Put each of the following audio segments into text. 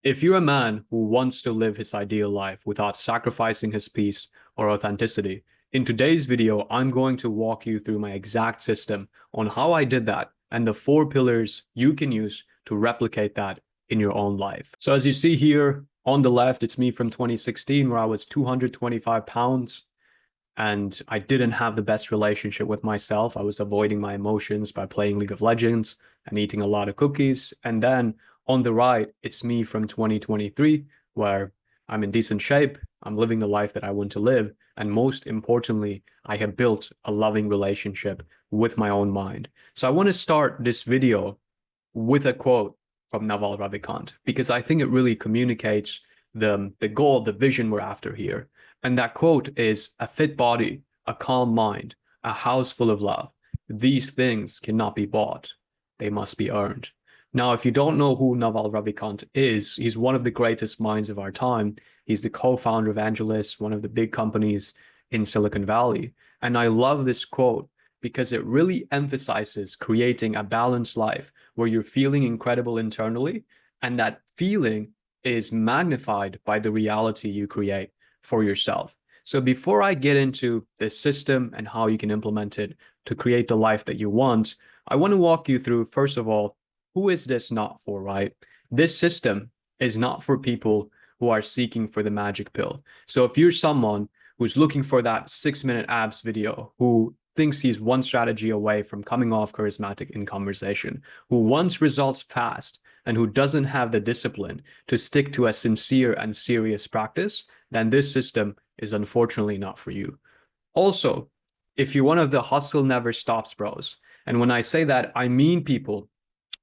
If you're a man who wants to live his ideal life without sacrificing his peace or authenticity, in today's video, I'm going to walk you through my exact system on how I did that and the 4 pillars you can use to replicate that in your own life. So as you see here on the left, it's me from 2016 where I was 225 pounds and I didn't have the best relationship with myself. I was avoiding my emotions by playing League of Legends and eating a lot of cookies. And then on the right, it's me from 2023, where I'm in decent shape. I'm living the life that I want to live. And most importantly, I have built a loving relationship with my own mind. So I want to start this video with a quote from Naval Ravikant because I think it really communicates the goal, the vision we're after here. And that quote is, "A fit body, a calm mind, a house full of love. These things cannot be bought. They must be earned." Now, if you don't know who Naval Ravikant is, he's one of the greatest minds of our time. He's the co-founder of Angeles, one of the big companies in Silicon Valley. And I love this quote because it really emphasizes creating a balanced life where you're feeling incredible internally, and that feeling is magnified by the reality you create for yourself. So before I get into this system and how you can implement it to create the life that you want, I want to walk you through, first of all, who is this not for, right? This system is not for people who are seeking for the magic pill. So if you're someone who's looking for that 6-minute abs video, who thinks he's one strategy away from coming off charismatic in conversation, who wants results fast, and who doesn't have the discipline to stick to a sincere and serious practice, then this system is unfortunately not for you. Also, if you're one of the hustle never stops bros, and when I say that, I mean people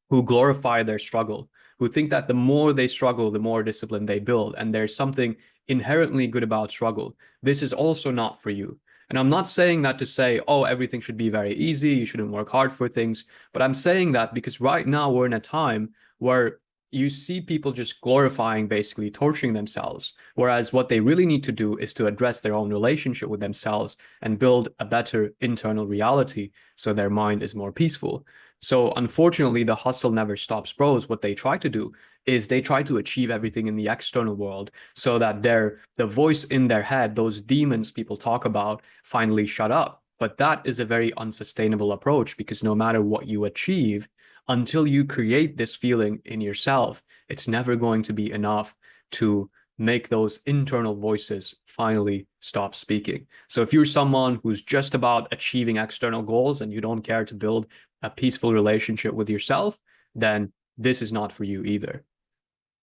who glorify their struggle, who think that the more they struggle, the more discipline they build, and there's something inherently good about struggle. This is also not for you. And I'm not saying that to say, oh, everything should be very easy, you shouldn't work hard for things, but I'm saying that because right now we're in a time where you see people just glorifying, basically torturing themselves, whereas what they really need to do is to address their own relationship with themselves and build a better internal reality so their mind is more peaceful. So unfortunately, the hustle never stops bros. What they try to do is they try to achieve everything in the external world so that the voice in their head, those demons people talk about, finally shut up. But that is a very unsustainable approach because no matter what you achieve, until you create this feeling in yourself, it's never going to be enough to make those internal voices finally stop speaking. So if you're someone who's just about achieving external goals and you don't care to build a peaceful relationship with yourself, then this is not for you either.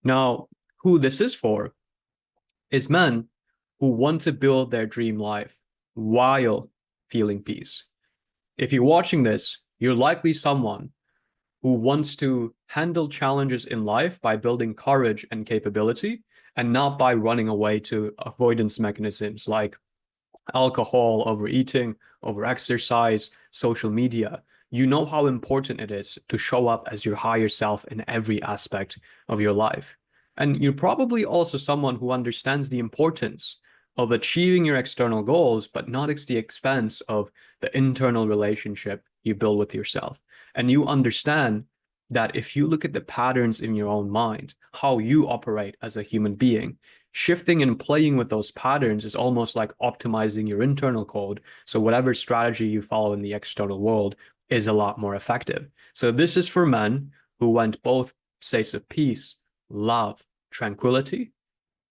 Now, who this is for is men who want to build their dream life while feeling peace. If you're watching this, you're likely someone who wants to handle challenges in life by building courage and capability and not by running away to avoidance mechanisms like alcohol, overeating, overexercise, social media. You know how important it is to show up as your higher self in every aspect of your life. And you're probably also someone who understands the importance of achieving your external goals, but not at the expense of the internal relationship you build with yourself. And you understand that if you look at the patterns in your own mind, how you operate as a human being, shifting and playing with those patterns is almost like optimizing your internal code. So whatever strategy you follow in the external world is a lot more effective. So this is for men who want both states of peace, love, tranquility,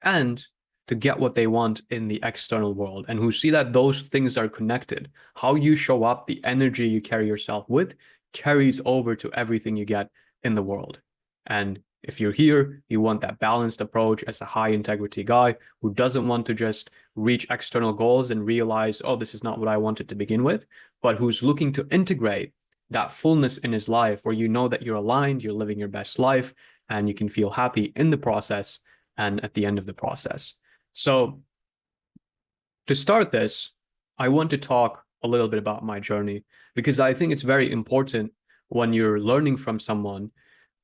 and to get what they want in the external world, and who see that those things are connected. How you show up, the energy you carry yourself with, carries over to everything you get in the world. And if you're here, you want that balanced approach as a high integrity guy who doesn't want to just reach external goals and realize, oh, this is not what I wanted to begin with, but who's looking to integrate that fullness in his life where you know that you're aligned, you're living your best life, and you can feel happy in the process and at the end of the process. So to start this, I want to talk a little bit about my journey because I think it's very important when you're learning from someone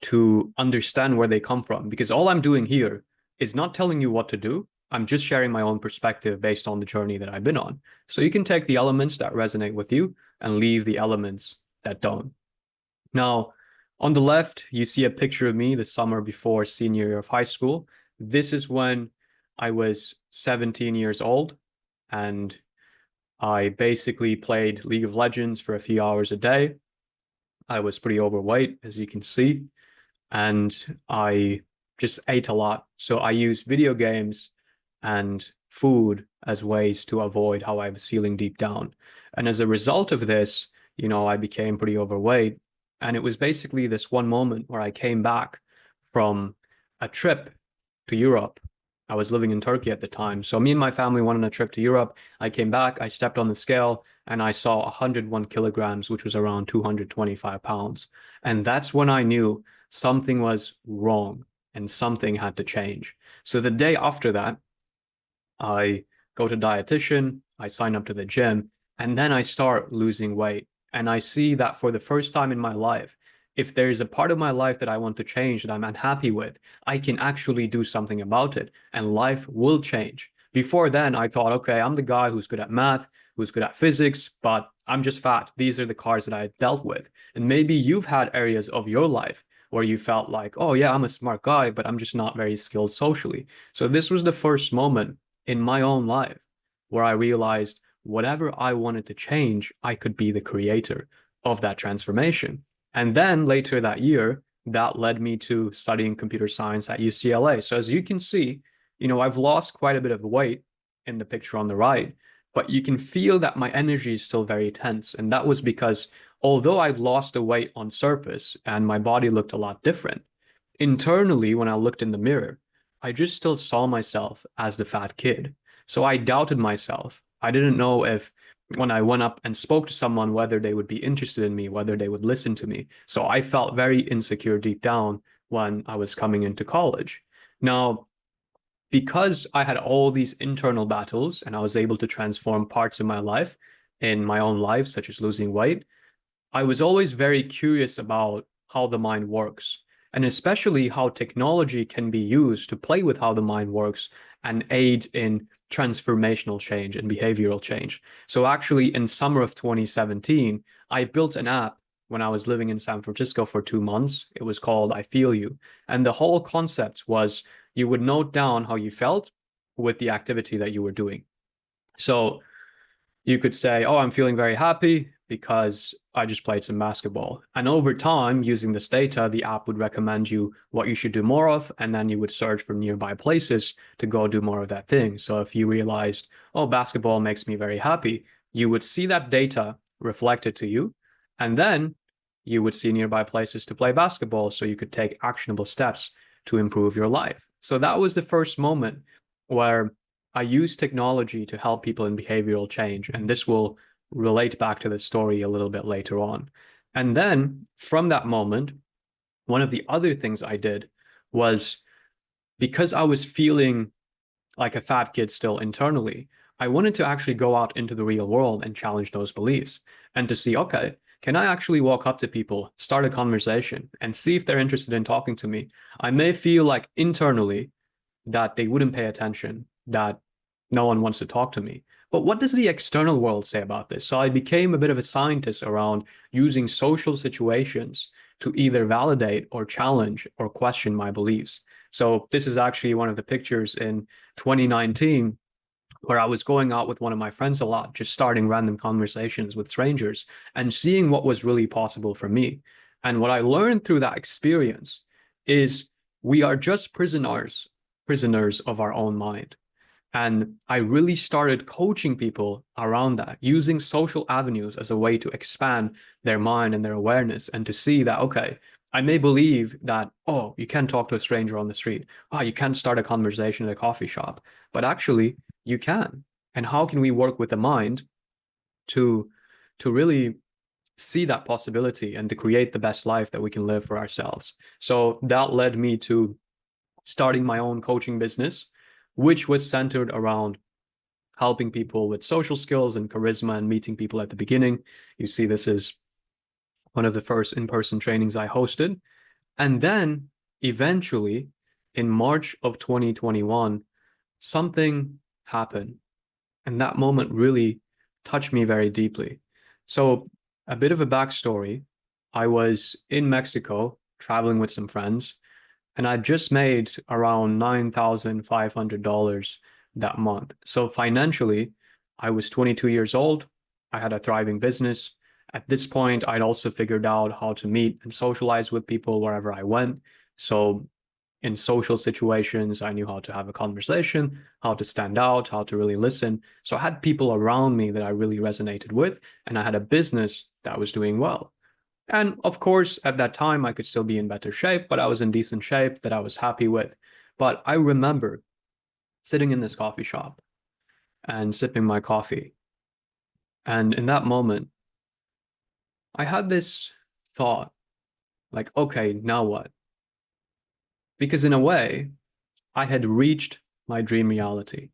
to understand where they come from. Because all I'm doing here is not telling you what to do. I'm just sharing my own perspective based on the journey that I've been on. So you can take the elements that resonate with you and leave the elements that don't. Now, On the left, you see a picture of me the summer before senior year of high school. This is when I was 17 years old, and I basically played League of Legends for a few hours a day. I was pretty overweight, as you can see, and I just ate a lot. So I used video games and food as ways to avoid how I was feeling deep down. And as a result of this, I became pretty overweight. And it was basically this one moment where I came back from a trip to Europe. I was living in Turkey at the time. So me and my family went on a trip to Europe. I came back, I stepped on the scale, and I saw 101 kilograms, which was around 225 pounds. And that's when I knew something was wrong and something had to change. So the day after that, I go to dietitian, I sign up to the gym, and then I start losing weight. And I see that for the first time in my life, if there's a part of my life that I want to change that I'm unhappy with, I can actually do something about it and life will change. Before then, I thought, okay, I'm the guy who's good at math, who's good at physics, but I'm just fat. These are the cards that I dealt with. And maybe you've had areas of your life where you felt like, oh yeah, I'm a smart guy, but I'm just not very skilled socially. So this was the first moment in my own life where I realized whatever I wanted to change, I could be the creator of that transformation. And then later that year, that led me to studying computer science at UCLA. So as you can see, I've lost quite a bit of weight in the picture on the right, but you can feel that my energy is still very tense. And that was because although I've lost the weight on surface and my body looked a lot different, internally, when I looked in the mirror, I just still saw myself as the fat kid. So I doubted myself. I didn't know if when I went up and spoke to someone, whether they would be interested in me, whether they would listen to me. So I felt very insecure deep down when I was coming into college. Now, because I had all these internal battles and I was able to transform parts of my life in my own life, such as losing weight, I was always very curious about how the mind works, and especially how technology can be used to play with how the mind works and aid in transformational change and behavioral change. So actually, in summer of 2017, I built an app when I was living in San Francisco for 2 months. It was called I Feel You. And the whole concept was you would note down how you felt with the activity that you were doing. So you could say, oh, I'm feeling very happy because I just played some basketball. And over time, using this data, the app would recommend you what you should do more of, and then you would search for nearby places to go do more of that thing. So if you realized, oh, basketball makes me very happy, you would see that data reflected to you, and then you would see nearby places to play basketball so you could take actionable steps to improve your life. So that was the first moment where I use technology to help people in behavioral change, and this will relate back to the story a little bit later on. And then from that moment, one of the other things I did was because I was feeling like a fat kid still internally, I wanted to actually go out into the real world and challenge those beliefs and to see, okay, can I actually walk up to people, start a conversation, and see if they're interested in talking to me? I may feel like internally that they wouldn't pay attention, that no one wants to talk to me. But what does the external world say about this? So I became a bit of a scientist around using social situations to either validate or challenge or question my beliefs. So this is actually one of the pictures in 2019 where I was going out with one of my friends a lot, just starting random conversations with strangers and seeing what was really possible for me. And what I learned through that experience is we are just prisoners of our own mind. And I really started coaching people around that, using social avenues as a way to expand their mind and their awareness and to see that, okay, I may believe that, oh, you can't talk to a stranger on the street. Oh, you can't start a conversation at a coffee shop. But actually, you can. And how can we work with the mind to really see that possibility and to create the best life that we can live for ourselves? So that led me to starting my own coaching business, which was centered around helping people with social skills and charisma and meeting people at the beginning. You see, this is one of the first in-person trainings I hosted. And then eventually, in March of 2021, something happened. And that moment really touched me very deeply. So, a bit of a backstory. I was in Mexico traveling with some friends, and I just made around $9,500 that month. So financially, I was 22 years old. I had a thriving business. At this point, I'd also figured out how to meet and socialize with people wherever I went. So in social situations, I knew how to have a conversation, how to stand out, how to really listen. So I had people around me that I really resonated with, and I had a business that was doing well. And of course, at that time, I could still be in better shape, but I was in decent shape that I was happy with. But I remember sitting in this coffee shop and sipping my coffee. And in that moment, I had this thought like, okay, now what? Because in a way, I had reached my dream reality.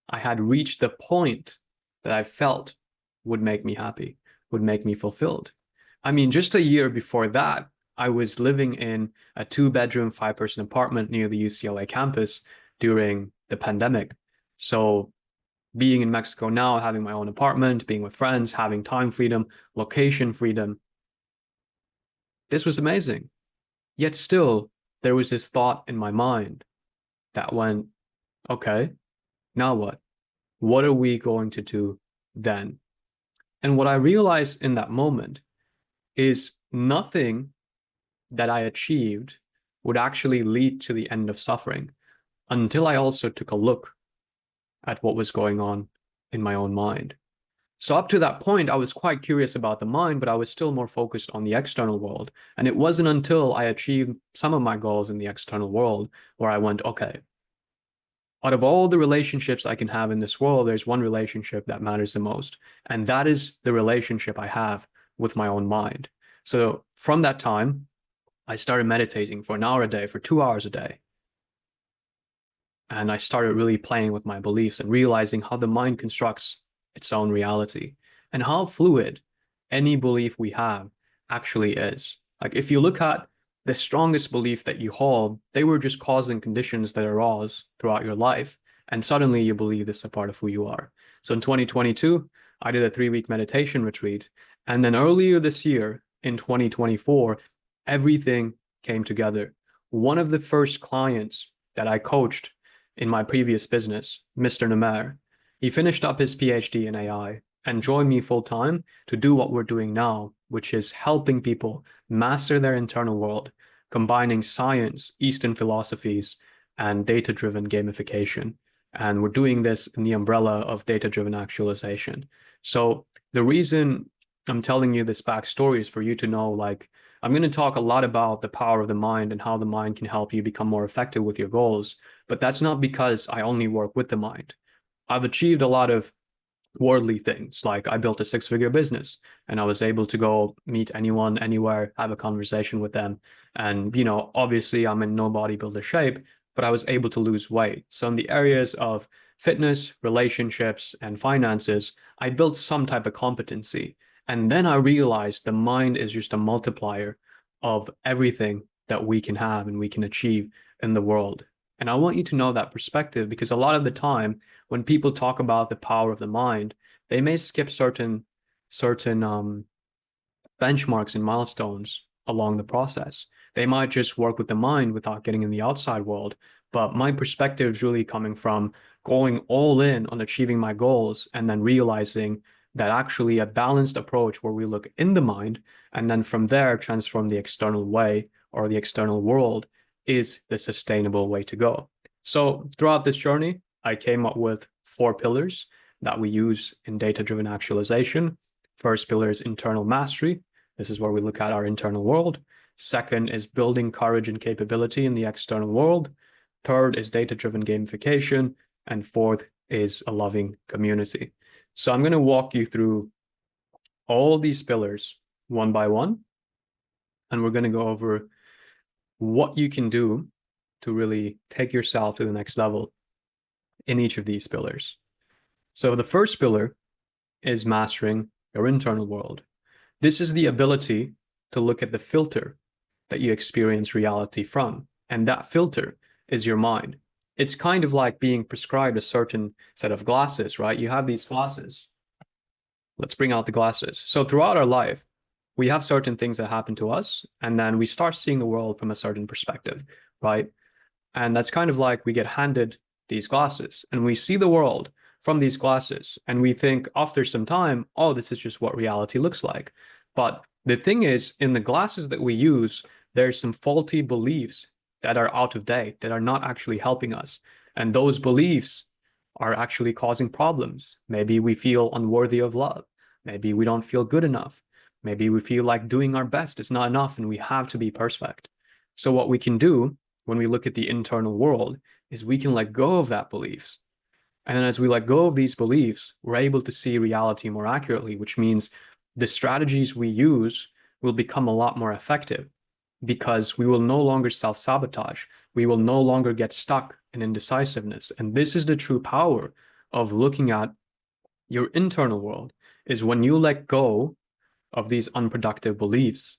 I had reached the point that I felt would make me happy, would make me fulfilled. I mean, just a year before that, I was living in a two-bedroom, five-person apartment near the UCLA campus during the pandemic. So being in Mexico now, having my own apartment, being with friends, having time freedom, location freedom, this was amazing. Yet still, there was this thought in my mind that went, okay, now what? What are we going to do then? And what I realized in that moment is nothing that I achieved would actually lead to the end of suffering until I also took a look at what was going on in my own mind. So up to that point, I was quite curious about the mind, but I was still more focused on the external world. And it wasn't until I achieved some of my goals in the external world where I went, okay, out of all the relationships I can have in this world, there's one relationship that matters the most. And that is the relationship I have with my own mind. So from that time, I started meditating for an hour a day, for 2 hours a day. And I started really playing with my beliefs and realizing how the mind constructs its own reality and how fluid any belief we have actually is. Like if you look at the strongest belief that you hold, they were just causing conditions that arose throughout your life. And suddenly you believe this is a part of who you are. So in 2022, I did a 3-week meditation retreat. And then earlier this year, in 2024, everything came together. One of the first clients that I coached in my previous business, Mr. Namer, he finished up his PhD in AI and joined me full time to do what we're doing now, which is helping people master their internal world, combining science, Eastern philosophies, and data-driven gamification. And we're doing this in the umbrella of data-driven actualization. So the reason I'm telling you this backstory is for you to know, like, I'm going to talk a lot about the power of the mind and how the mind can help you become more effective with your goals. But that's not because I only work with the mind. I've achieved a lot of worldly things. Like I built a 6-figure business and I was able to go meet anyone, anywhere, have a conversation with them. And, obviously I'm in no bodybuilder shape, but I was able to lose weight. So in the areas of fitness, relationships, and finances, I built some type of competency. And then I realized the mind is just a multiplier of everything that we can have and we can achieve in the world. And I want you to know that perspective because a lot of the time when people talk about the power of the mind, they may skip certain benchmarks and milestones along the process. They might just work with the mind without getting in the outside world. But my perspective is really coming from going all in on achieving my goals and then realizing that actually a balanced approach where we look in the mind and then from there transform the external way or the external world is the sustainable way to go. So throughout this journey, I came up with 4 pillars that we use in data-driven actualization. First pillar is internal mastery. This is where we look at our internal world. Second is building courage and capability in the external world. Third is data-driven gamification. And fourth is a loving community. So I'm going to walk you through all these pillars one by one. And we're going to go over what you can do to really take yourself to the next level in each of these pillars. So the first pillar is mastering your internal world. This is the ability to look at the filter that you experience reality from. And that filter is your mind. It's kind of like being prescribed a certain set of glasses, right? You have these glasses. Let's bring out the glasses. So throughout our life, we have certain things that happen to us, and then we start seeing the world from a certain perspective, right? And that's kind of like we get handed these glasses and we see the world from these glasses and we think after some time, oh, this is just what reality looks like. But the thing is, in the glasses that we use, there's some faulty beliefs that are out of date, that are not actually helping us. And those beliefs are actually causing problems. Maybe we feel unworthy of love. Maybe we don't feel good enough. Maybe we feel like doing our best is not enough and we have to be perfect. So what we can do when we look at the internal world is we can let go of that beliefs. And then as we let go of these beliefs, we're able to see reality more accurately, which means the strategies we use will become a lot more effective because we will no longer self-sabotage. We will no longer get stuck in indecisiveness. And this is the true power of looking at your internal world, is when you let go of these unproductive beliefs,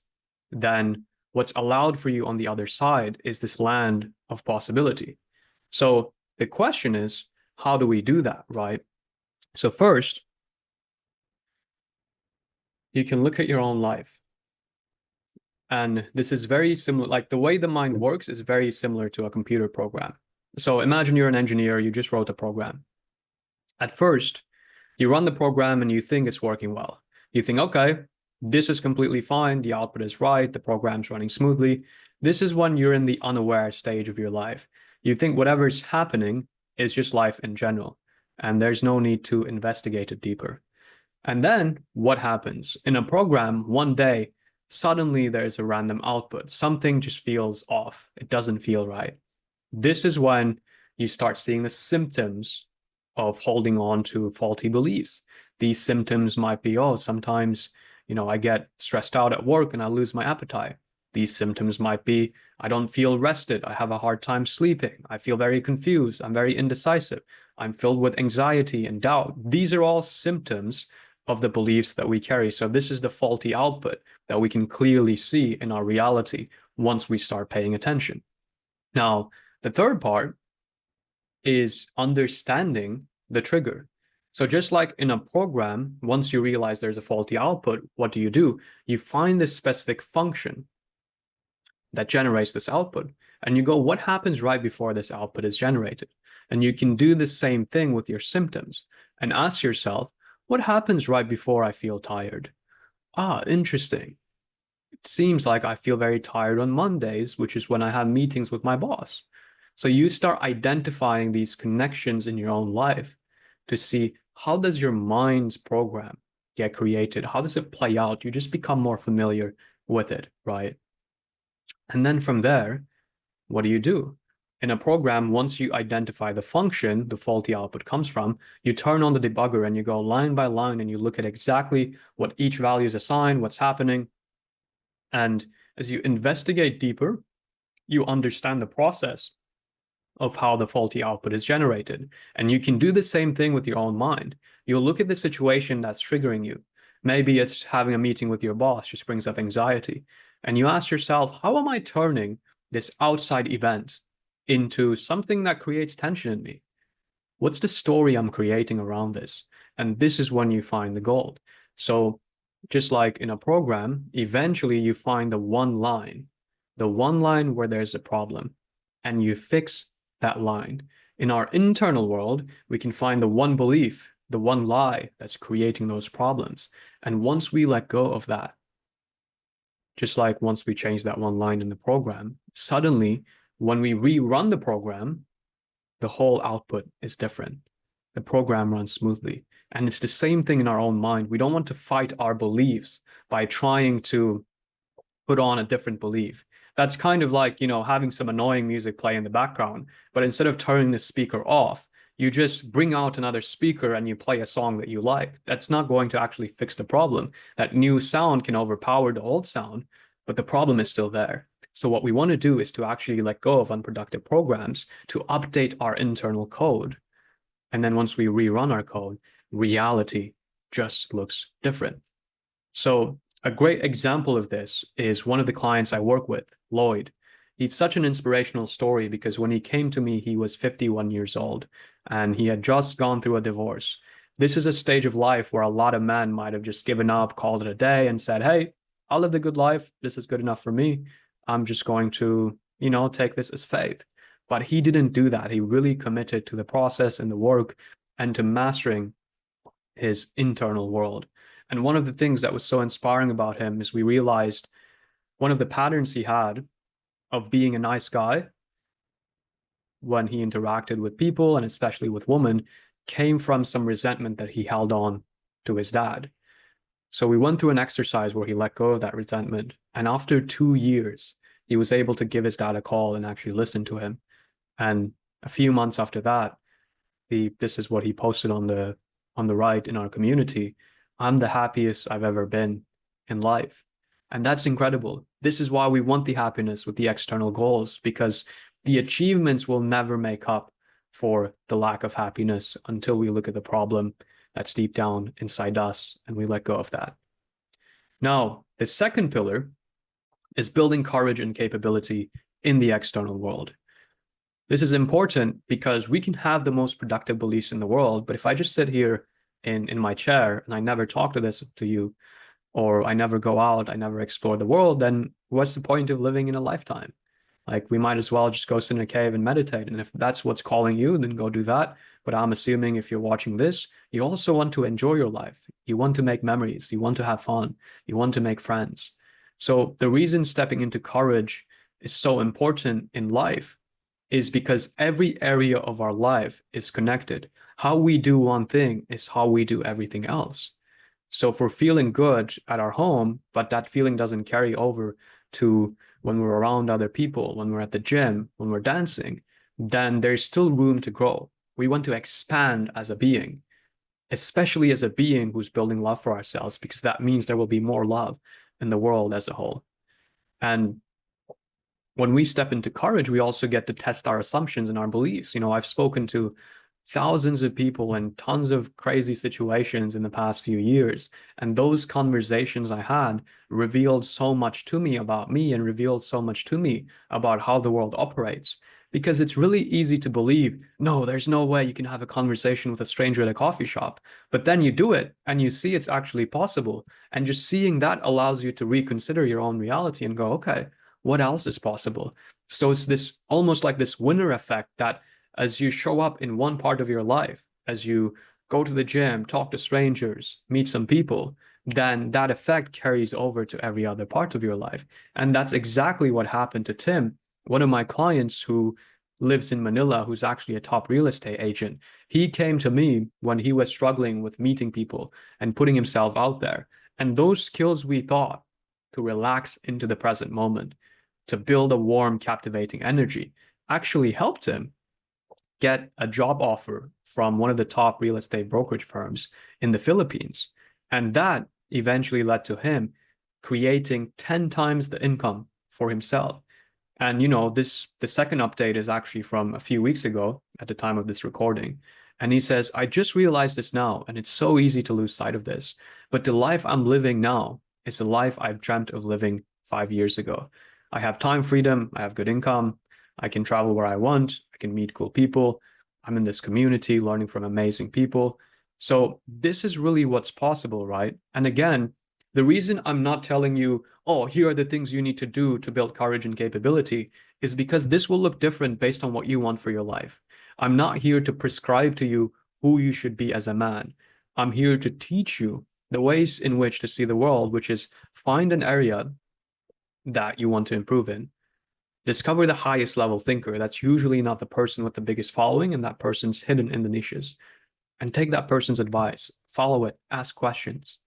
then what's allowed for you on the other side is this land of possibility. So the question is, how do we do that, right? So first, you can look at your own life. And this is very similar, like the way the mind works is very similar to a computer program. So imagine you're an engineer, you just wrote a program. At first, you run the program and you think it's working well. You think, okay, this is completely fine. The output is right. The program's running smoothly. This is when you're in the unaware stage of your life. You think whatever's happening is just life in general, and there's no need to investigate it deeper. And then what happens? In a program, one day, suddenly there's a random output. Something just feels off. It doesn't feel right. This is when you start seeing the symptoms of holding on to faulty beliefs. These symptoms might be, oh, sometimes, I get stressed out at work and I lose my appetite. These symptoms might be, I don't feel rested. I have a hard time sleeping. I feel very confused. I'm very indecisive. I'm filled with anxiety and doubt. These are all symptoms of the beliefs that we carry. So this is the faulty output that we can clearly see in our reality once we start paying attention. Now, the third part is understanding the trigger. So just like in a program, once you realize there's a faulty output, what do? You find this specific function that generates this output. And you go, what happens right before this output is generated? And you can do the same thing with your symptoms and ask yourself, what happens right before I feel tired? Ah, interesting. It seems like I feel very tired on Mondays, which is when I have meetings with my boss. So you start identifying these connections in your own life to see, how does your mind's program get created? How does it play out? You just become more familiar with it, right? And then from there, what do? In a program, once you identify the function the faulty output comes from, you turn on the debugger and you go line by line and you look at exactly what each value is assigned, what's happening. And as you investigate deeper, you understand the process of how the faulty output is generated. And you can do the same thing with your own mind. You'll look at the situation that's triggering you. Maybe it's having a meeting with your boss just brings up anxiety. And you ask yourself, how am I turning this outside event into something that creates tension in me? What's the story I'm creating around this? And this is when you find the gold. So just like in a program, eventually you find the one line where there's a problem, and you fix that line. In our internal world, we can find the one belief, the one lie that's creating those problems. And once we let go of that, just like once we change that one line in the program, suddenly when we rerun the program, the whole output is different. The program runs smoothly. And it's the same thing in our own mind. We don't want to fight our beliefs by trying to put on a different belief. That's kind of like, having some annoying music play in the background, but instead of turning the speaker off, you just bring out another speaker and you play a song that you like. That's not going to actually fix the problem. That new sound can overpower the old sound, but the problem is still there. So what we want to do is to actually let go of unproductive programs to update our internal code. And then once we rerun our code, reality just looks different. So a great example of this is one of the clients I work with, Lloyd. He's such an inspirational story because when he came to me, he was 51 years old and he had just gone through a divorce. This is a stage of life where a lot of men might have just given up, called it a day, and said, hey, I'll live the good life. This is good enough for me. I'm just going to, take this as faith. But he didn't do that. He really committed to the process and the work and to mastering his internal world. And one of the things that was so inspiring about him is we realized one of the patterns he had of being a nice guy when he interacted with people and especially with women came from some resentment that he held on to his dad. So we went through an exercise where he let go of that resentment. And after 2 years, he was able to give his dad a call and actually listen to him. And a few months after that, this is what he posted on the right in our community. I'm the happiest I've ever been in life. And that's incredible. This is why we want the happiness with the external goals, because the achievements will never make up for the lack of happiness until we look at the problem that's deep down inside us and we let go of that. Now, the second pillar is building courage and capability in the external world. This is important because we can have the most productive beliefs in the world, but if I just sit here in my chair and I never talk to you, or I never go out, I never explore the world, then what's the point of living in a lifetime? Like, we might as well just go sit in a cave and meditate. And if that's what's calling you, then go do that. But I'm assuming if you're watching this, you also want to enjoy your life. You want to make memories. You want to have fun. You want to make friends. So the reason stepping into courage is so important in life is because every area of our life is connected. How we do one thing is how we do everything else. So if we're feeling good at our home, but that feeling doesn't carry over to when we're around other people, when we're at the gym, when we're dancing, then there's still room to grow. We want to expand as a being, especially as a being who's building love for ourselves, because that means there will be more love in the world as a whole. And when we step into courage, we also get to test our assumptions and our beliefs. I've spoken to thousands of people in tons of crazy situations in the past few years. And those conversations I had revealed so much to me about me and revealed so much to me about how the world operates. Because it's really easy to believe, no, there's no way you can have a conversation with a stranger at a coffee shop. But then you do it and you see it's actually possible. And just seeing that allows you to reconsider your own reality and go, okay, what else is possible? So it's this almost like this winner effect that as you show up in one part of your life, as you go to the gym, talk to strangers, meet some people, then that effect carries over to every other part of your life. And that's exactly what happened to Tim, one of my clients who lives in Manila, who's actually a top real estate agent. He came to me when he was struggling with meeting people and putting himself out there. And those skills we thought to relax into the present moment, to build a warm, captivating energy, actually helped him get a job offer from one of the top real estate brokerage firms in the Philippines. And that eventually led to him creating 10 times the income for himself. And the second update is actually from a few weeks ago at the time of this recording. And he says, I just realized this now, and it's so easy to lose sight of this. But the life I'm living now is the life I've dreamt of living 5 years ago. I have time freedom, I have good income, I can travel where I want, I can meet cool people. I'm in this community learning from amazing people. So this is really what's possible, right? And again, the reason I'm not telling you, oh, here are the things you need to do to build courage and capability is because this will look different based on what you want for your life. I'm not here to prescribe to you who you should be as a man. I'm here to teach you the ways in which to see the world, which is find an area that you want to improve in. Discover the highest level thinker. That's usually not the person with the biggest following, and that person's hidden in the niches. And take that person's advice, follow it, ask questions,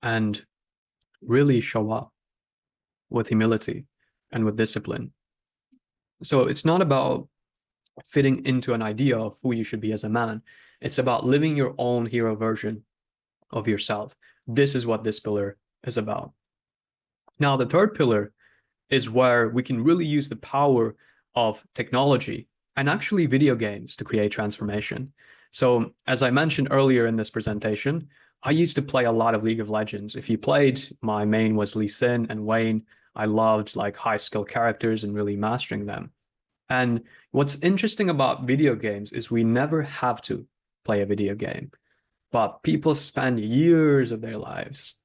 and really show up with humility and with discipline. So it's not about fitting into an idea of who you should be as a man. It's about living your own hero version of yourself. This is what this pillar is about. Now, the third pillar is where we can really use the power of technology and actually video games to create transformation. So as I mentioned earlier in this presentation, I used to play a lot of League of Legends. If you played, my main was Lee Sin and Wayne. I loved like high skill characters and really mastering them. And what's interesting about video games is we never have to play a video game, but people spend years of their lives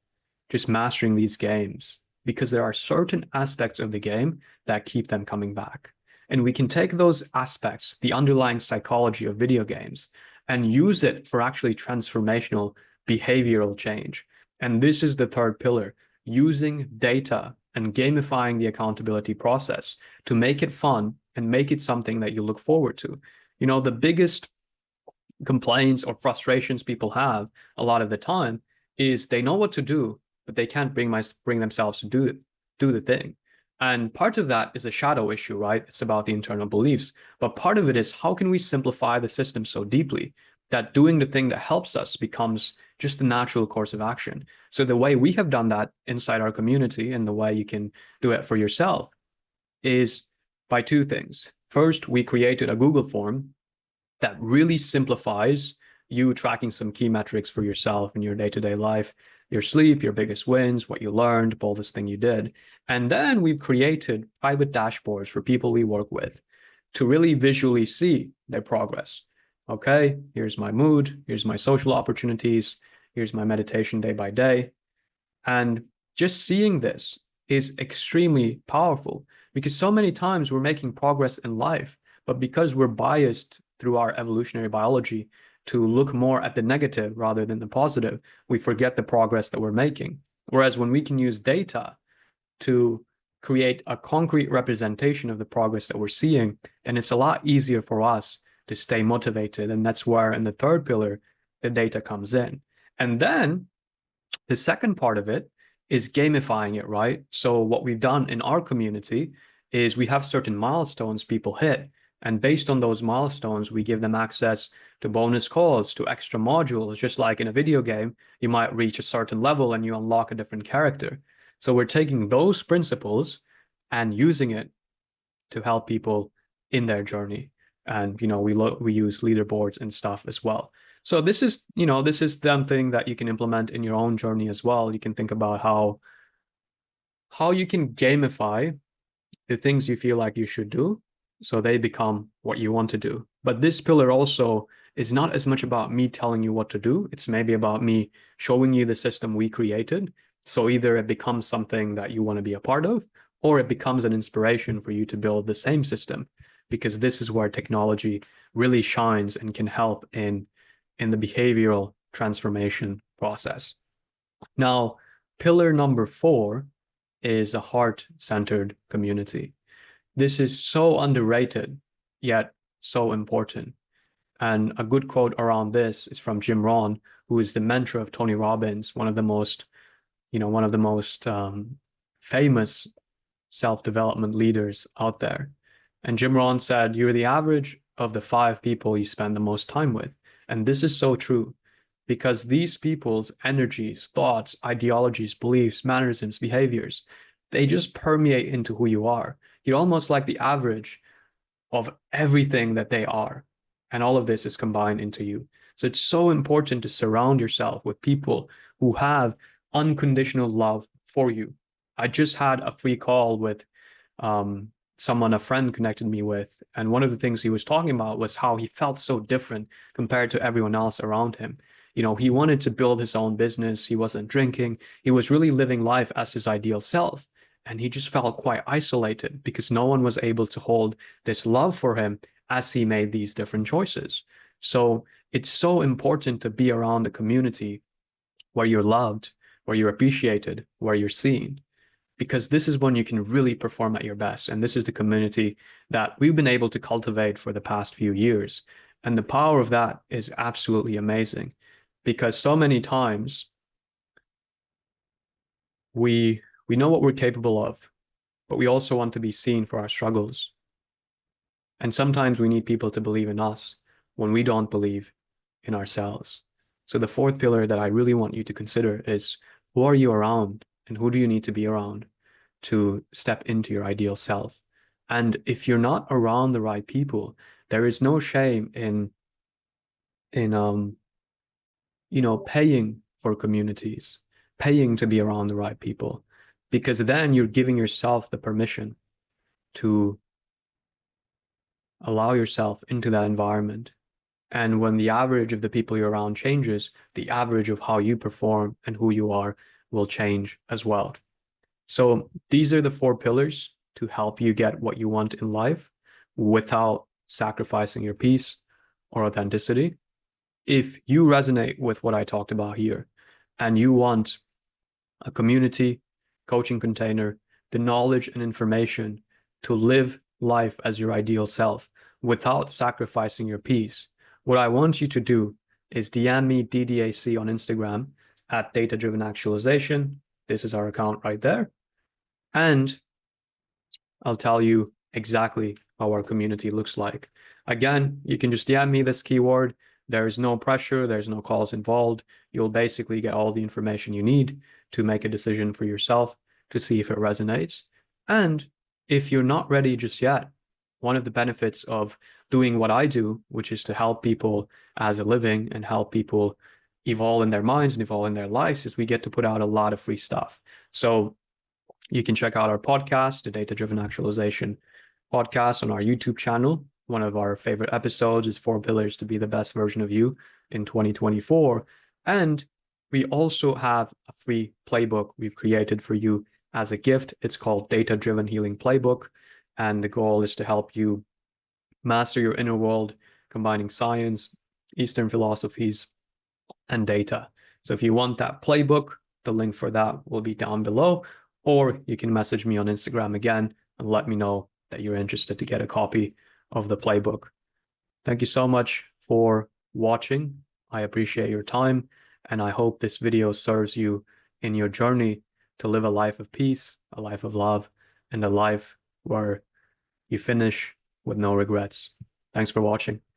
just mastering these games because there are certain aspects of the game that keep them coming back. And we can take those aspects, the underlying psychology of video games, and use it for actually transformational behavioral change. And this is the third pillar, using data and gamifying the accountability process to make it fun and make it something that you look forward to. You know, the biggest complaints or frustrations people have a lot of the time is they know what to do, but they can't bring themselves to do the thing. And part of that is a shadow issue, right? It's about the internal beliefs. But part of it is how can we simplify the system so deeply that doing the thing that helps us becomes just the natural course of action. So the way we have done that inside our community and the way you can do it for yourself is by two things. First, we created a Google form that really simplifies you tracking some key metrics for yourself in your day-to-day life, your sleep, your biggest wins, what you learned, boldest thing you did. And then we've created private dashboards for people we work with to really visually see their progress. Okay, here's my mood, here's my social opportunities, here's my meditation day by day. And just seeing this is extremely powerful because so many times we're making progress in life, but because we're biased through our evolutionary biology to look more at the negative rather than the positive, we forget the progress that we're making. Whereas when we can use data to create a concrete representation of the progress that we're seeing, then it's a lot easier for us to stay motivated. And that's where in the third pillar, the data comes in. And then the second part of it is gamifying it, right? So what we've done in our community is we have certain milestones people hit. And based on those milestones, we give them access to bonus calls, to extra modules. Just like in a video game, you might reach a certain level and you unlock a different character. So we're taking those principles and using it to help people in their journey. And, we use leaderboards and stuff as well. So this is something that you can implement in your own journey as well. You can think about how you can gamify the things you feel like you should do so they become what you want to do. But this pillar also is not as much about me telling you what to do. It's maybe about me showing you the system we created. So either it becomes something that you want to be a part of, or it becomes an inspiration for you to build the same system, because this is where technology really shines and can help in the behavioral transformation process. Now, pillar number 4 is a heart-centered community. This is so underrated, yet so important. And a good quote around this is from Jim Rohn, who is the mentor of Tony Robbins, one of the most famous self-development leaders out there. And Jim Rohn said, you're the average of the 5 people you spend the most time with. And this is so true because these people's energies, thoughts, ideologies, beliefs, mannerisms, behaviors, they just permeate into who you are. You're almost like the average of everything that they are. And all of this is combined into you. So it's so important to surround yourself with people who have unconditional love for you. I just had a free call with someone a friend connected me with. And one of the things he was talking about was how he felt so different compared to everyone else around him. He wanted to build his own business. He wasn't drinking. He was really living life as his ideal self. And he just felt quite isolated because no one was able to hold this love for him as he made these different choices. So it's so important to be around a community where you're loved, where you're appreciated, where you're seen, because this is when you can really perform at your best. And this is the community that we've been able to cultivate for the past few years. And the power of that is absolutely amazing, because so many times we know what we're capable of, but we also want to be seen for our struggles. And sometimes we need people to believe in us when we don't believe in ourselves. So the fourth pillar that I really want you to consider is, who are you around and who do you need to be around to step into your ideal self? And if you're not around the right people, there is no shame in paying for communities, paying to be around the right people, because then you're giving yourself the permission to allow yourself into that environment. And when the average of the people you're around changes, the average of how you perform and who you are will change as well. So these are the 4 pillars to help you get what you want in life without sacrificing your peace or authenticity. If you resonate with what I talked about here and you want a community, coaching container, the knowledge and information to live life as your ideal self without sacrificing your peace, what I want you to do is DM me DDAC on Instagram at Data Driven Actualization. This is our account right there. And I'll tell you exactly how our community looks like. Again, you can just DM me this keyword. There's no pressure, there's no calls involved. You'll basically get all the information you need to make a decision for yourself to see if it resonates. And if you're not ready just yet, one of the benefits of doing what I do, which is to help people as a living and help people evolve in their minds and evolve in their lives, is we get to put out a lot of free stuff. So you can check out our podcast, the Data Driven Actualization podcast, on our YouTube channel. One of our favorite episodes is 4 Pillars to be the best version of you in 2024. And we also have a free playbook we've created for you as a gift. It's called Data Driven Healing Playbook. And the goal is to help you master your inner world, combining science, Eastern philosophies, and data. So if you want that playbook, the link for that will be down below, or you can message me on Instagram again and let me know that you're interested to get a copy of the playbook. Thank you so much for watching. I appreciate your time, and I hope this video serves you in your journey to live a life of peace, a life of love, and a life where you finish with no regrets. Thanks for watching.